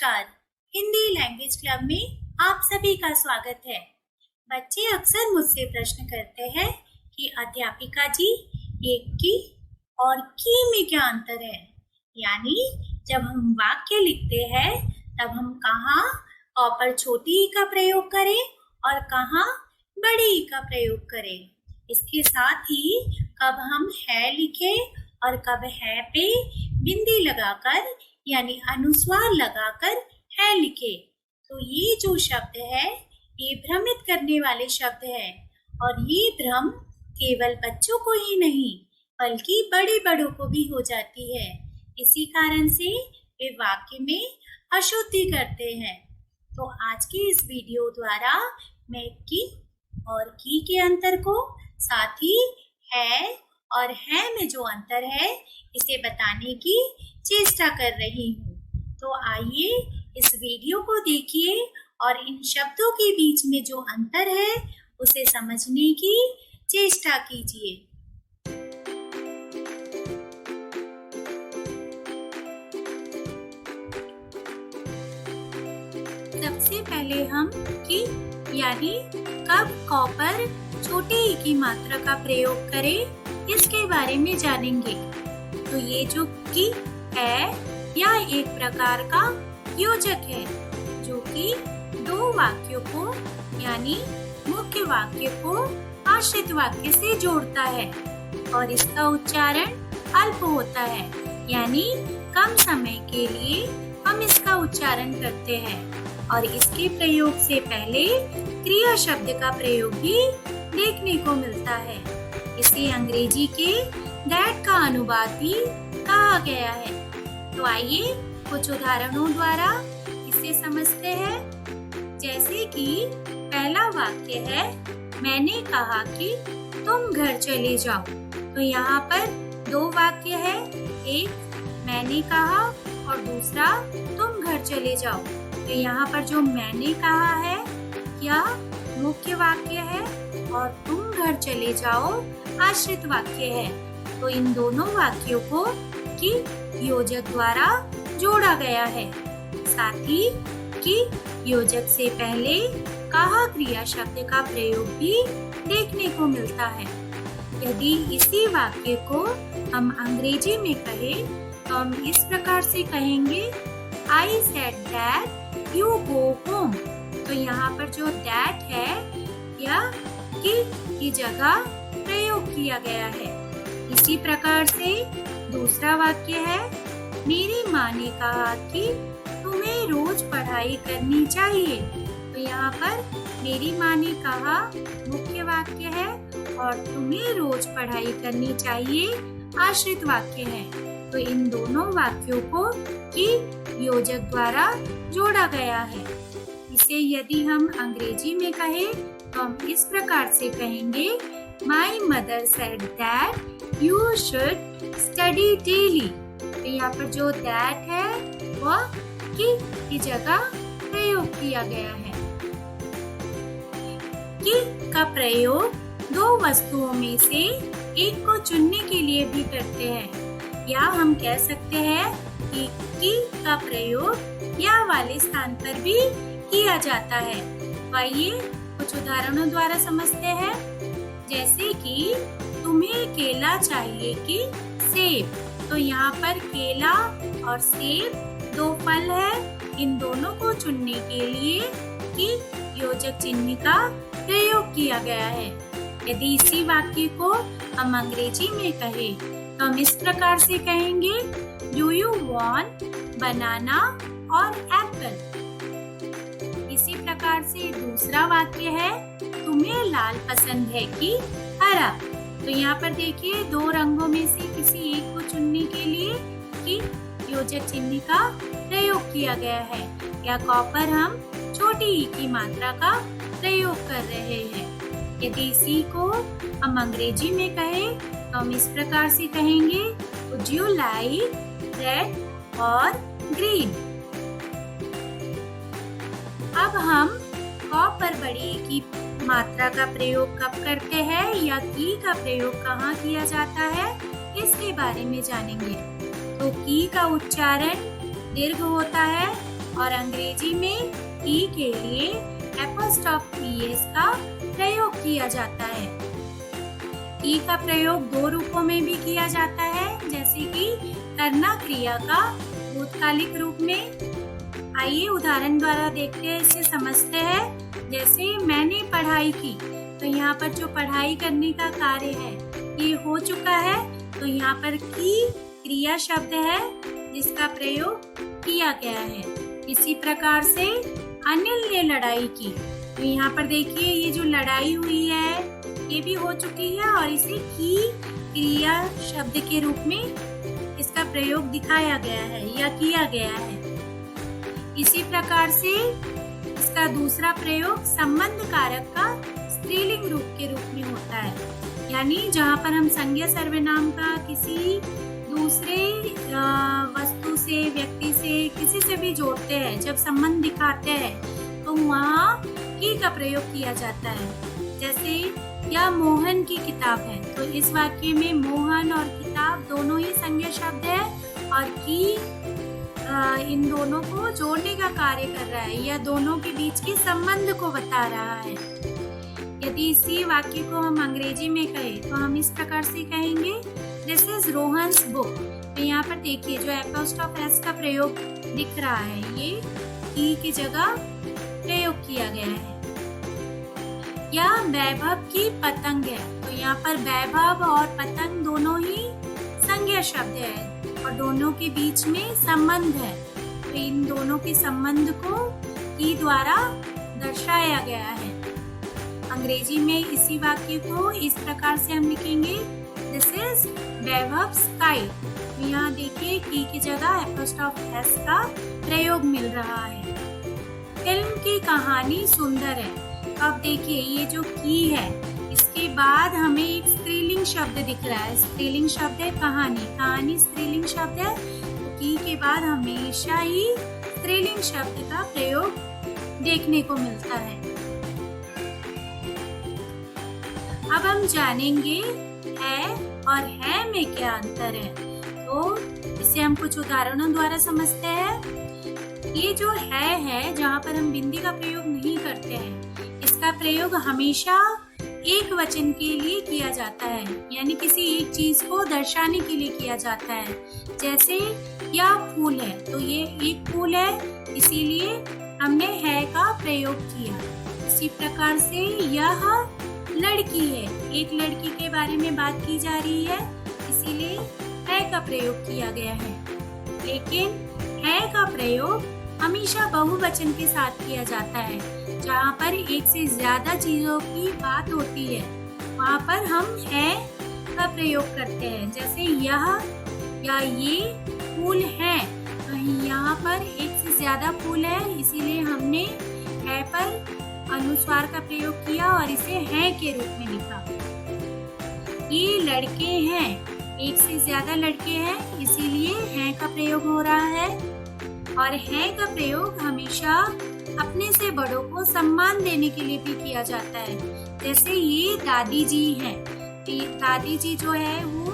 नमस्कार। Hindi language club में आप सभी का स्वागत है। बच्चे अक्सर मुझसे प्रश्न करते हैं कि अध्यापिका जी, ये की और की में क्या अंतर है। यानी जब हम वाक्य लिखते हैं तब हम कहाँ अ पर छोटी ई का प्रयोग करें और कहाँ बड़ी ई का प्रयोग करें। इसके साथ ही कब हम है लिखें और कब है पे बिंदी लगाकर यानी अनुस्वार लगाकर है लिखे। तो ये जो शब्द है ये भ्रमित करने वाले शब्द है और ये भ्रम केवल बच्चों को ही नहीं बल्कि बड़े बड़ों को भी हो जाती है। इसी कारण से वे वाक्य में अशुद्धि करते हैं। तो आज के इस वीडियो द्वारा मैं की और की के अंतर को, साथ ही है और है में जो अंतर है इसे बताने की चेष्टा कर रही हूँ। तो आइए इस वीडियो को देखिए और इन शब्दों के बीच में जो अंतर है उसे समझने की चेष्टा कीजिए। सबसे पहले हम की यानी कब क पर छोटी ई की मात्रा का प्रयोग करें इसके बारे में जानेंगे। तो ये जो की है यह एक प्रकार का योजक है जो कि दो वाक्यों को यानी मुख्य वाक्य को आश्रित वाक्य से जोड़ता है और इसका उच्चारण अल्प होता है यानी कम समय के लिए हम इसका उच्चारण करते हैं और इसके प्रयोग से पहले क्रिया शब्द का प्रयोग भी देखने को मिलता है। इसे अंग्रेजी के दैट का अनुवाद भी कहा गया है। तो आइए कुछ उदाहरणों द्वारा इसे समझते हैं। जैसे कि पहला वाक्य है, मैंने कहा कि तुम घर चले जाओ। तो यहाँ पर दो वाक्य है, एक मैंने कहा और दूसरा तुम घर चले जाओ। तो यहाँ पर जो मैंने कहा है यह मुख्य वाक्य है और तुम घर चले जाओ आश्रित वाक्य है। तो इन दोनों वाक्यों को की योजक द्वारा जोड़ा गया है। साथ ही की योजक से पहले कहा क्रिया शब्द का प्रयोग भी देखने को मिलता है। यदि इसी वाक्य को हम अंग्रेजी में कहें तो हम इस प्रकार से कहेंगे, I said that you go home। तो यहाँ पर जो that है यह की जगह प्रयोग किया गया है। इसी प्रकार से दूसरा वाक्य है, मेरी माँ ने कहा कि तुम्हें रोज पढ़ाई करनी चाहिए। तो यहाँ पर मेरी माँ ने कहा मुख्य वाक्य है और तुम्हें रोज पढ़ाई करनी चाहिए आश्रित वाक्य है। तो इन दोनों वाक्यों को की योजक द्वारा जोड़ा गया है। इसे यदि हम अंग्रेजी में कहें तो हम इस प्रकार से कहेंगे, My mother said that you should study daily। तो यहाँ पर जो that है वह की जगह प्रयोग किया गया है। की का प्रयोग दो वस्तुओं में से एक को चुनने के लिए भी करते हैं या हम कह सकते हैं कि की का प्रयोग या वाले स्थान पर भी किया जाता है। आइए कुछ उदाहरणों द्वारा समझते हैं। जैसे कि तुम्हें केला चाहिए कि सेब। तो यहाँ पर केला और सेब दो फल है। इन दोनों को चुनने के लिए की योजक चिन्ह का प्रयोग किया गया है। यदि इसी वाक्य को हम अंग्रेजी में कहें तो हम इस प्रकार से कहेंगे, डू यू वांट बनाना और एप्पल। इसी प्रकार से दूसरा वाक्य है, तुम्हें लाल पसंद है कि हरा। तो यहाँ पर देखिए दो रंगों में से किसी एक को चुनने के लिए कि योजक चिन्ह का प्रयोग किया गया है या क पर हम छोटी ई की मात्रा का प्रयोग कर रहे हैं। यदि इसी को हम अंग्रेजी में कहें तो हम इस प्रकार से कहेंगे, वुड यू लाइक रेड और ग्रीन। अब हम क पर बड़ी ई की मात्रा का प्रयोग कब करते हैं या की का प्रयोग कहाँ किया जाता है इसके बारे में जानेंगे। तो की का उच्चारण दीर्घ होता है और अंग्रेजी में ई के लिए एपोस्ट्रोफी एस का प्रयोग किया जाता है। ई का प्रयोग दो रूपों में भी किया जाता है, जैसे कि करना क्रिया का भूतकालिक रूप में। आइए उदाहरण द्वारा देखते हैं, इसे समझते हैं। जैसे मैंने पढ़ाई की, तो यहाँ पर जो पढ़ाई करने का कार्य है ये हो चुका है, तो यहाँ पर की क्रिया शब्द है जिसका प्रयोग किया गया है। इसी प्रकार से अनिल ने लड़ाई की, तो यहाँ पर देखिए ये जो लड़ाई हुई है ये भी हो चुकी है और इसे की क्रिया शब्द के रूप में इसका प्रयोग दिखाया गया है या किया गया है। इसी प्रकार से इसका दूसरा प्रयोग संबंध कारक का स्त्रीलिंग रूप के रूप में होता है, यानी जहाँ पर हम संज्ञा सर्वनाम का किसी दूसरे वस्तु से, व्यक्ति से, किसी से भी जोड़ते हैं, जब संबंध दिखाते हैं तो वहाँ की का प्रयोग किया जाता है। जैसे यह मोहन की किताब है, तो इस वाक्य में मोहन और किताब दोनों ही संज्ञा शब्द है और की इन दोनों को जोड़ने का कार्य कर रहा है या दोनों के बीच के संबंध को बता रहा है। यदि इसी वाक्य को हम अंग्रेजी में कहें तो हम इस प्रकार से कहेंगे, दिस इज रोहन्स बुक। तो यहाँ पर देखिए जो एपोस्ट्रोफ एस का प्रयोग दिख रहा है ये ई की जगह प्रयोग किया गया है। यह वैभव की पतंग है, तो यहाँ पर वैभव और पतंग दोनों ही संज्ञा शब्द है और दोनों के बीच में संबंध है, तो इन दोनों के संबंध को की द्वारा दर्शाया गया है। अंग्रेजी में इसी वाक्य को इस प्रकार से हम लिखेंगे, दिस इज वैभव्स काइट। यहाँ देखिए की की जगह एपोस्ट्रोफ एस का प्रयोग मिल रहा है। फिल्म की कहानी सुंदर है। अब देखिए ये जो की है इसके बाद हमें एक स्त्रीलिंग शब्द दिख रहा है। स्त्रीलिंग शब्द है कहानी, कहानी स्त्रीलिंग शब्द है, तो की के बाद हमेशा ही स्त्रीलिंग शब्द का प्रयोग देखने को मिलता है। अब हम जानेंगे है और है में क्या अंतर है, तो इसे हम कुछ उदाहरणों द्वारा समझते हैं। ये जो है जहाँ पर हम बिंदी का प्रयोग नहीं करते हैं, इसका प्रयोग हमेशा एक वचन के लिए किया जाता है, यानी किसी एक चीज को दर्शाने के लिए किया जाता है। जैसे यह फूल है, तो ये एक फूल है, इसीलिए हमने है का प्रयोग किया। इसी प्रकार से यह लड़की है, एक लड़की के बारे में बात की जा रही है, इसीलिए है का प्रयोग किया गया है। लेकिन है का प्रयोग हमेशा बहुवचन के साथ किया जाता है, जहाँ पर एक से ज्यादा चीजों की बात होती है वहाँ पर हम है का प्रयोग करते हैं। जैसे यह या ये फूल है, तो यहाँ पर एक से ज्यादा फूल है, इसीलिए हमने है पर अनुस्वार का प्रयोग किया और इसे है के रूप में लिखा। ये लड़के हैं, एक से ज्यादा लड़के हैं, इसीलिए है का प्रयोग हो रहा है। और है का प्रयोग हमेशा अपने से बड़ों को सम्मान देने के लिए भी किया जाता है। जैसे ये दादी जी हैं, दादी जी जो है वो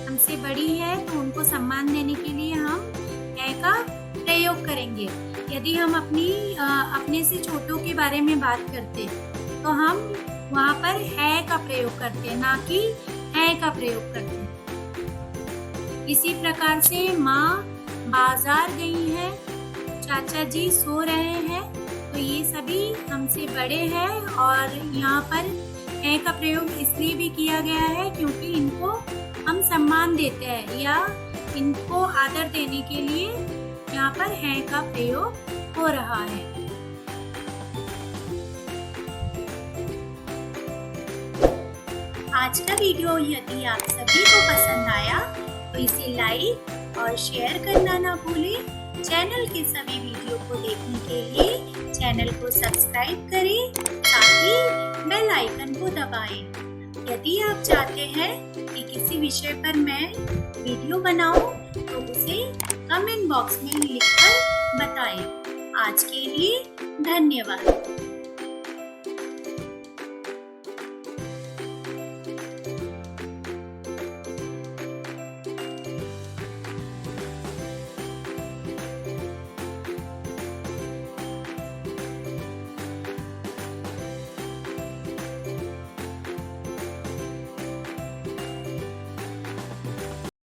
हमसे बड़ी है, तो उनको सम्मान देने के लिए हम है का प्रयोग करेंगे। यदि हम अपने से छोटों के बारे में बात करते तो हम वहाँ पर है का प्रयोग करते हैं, ना कि है का प्रयोग करते हैं। इसी प्रकार से माँ बाजार गई है, चाचा जी सो रहे हैं, तो ये सभी हमसे बड़े हैं और यहाँ पर है का प्रयोग इसलिए भी किया गया है क्योंकि इनको हम सम्मान देते हैं या इनको आदर देने के लिए यहाँ पर है का प्रयोग हो रहा है। आज का वीडियो यदि आप सभी को पसंद आया तो इसे लाइक और शेयर करना ना भूलें। चैनल के सभी वीडियो को देखने के लिए चैनल को सब्सक्राइब करें, साथ ही बेल आइकन को दबाएं। यदि आप चाहते हैं कि किसी विषय पर मैं वीडियो बनाऊं तो उसे कमेंट बॉक्स में लिखकर बताएं। आज के लिए धन्यवाद।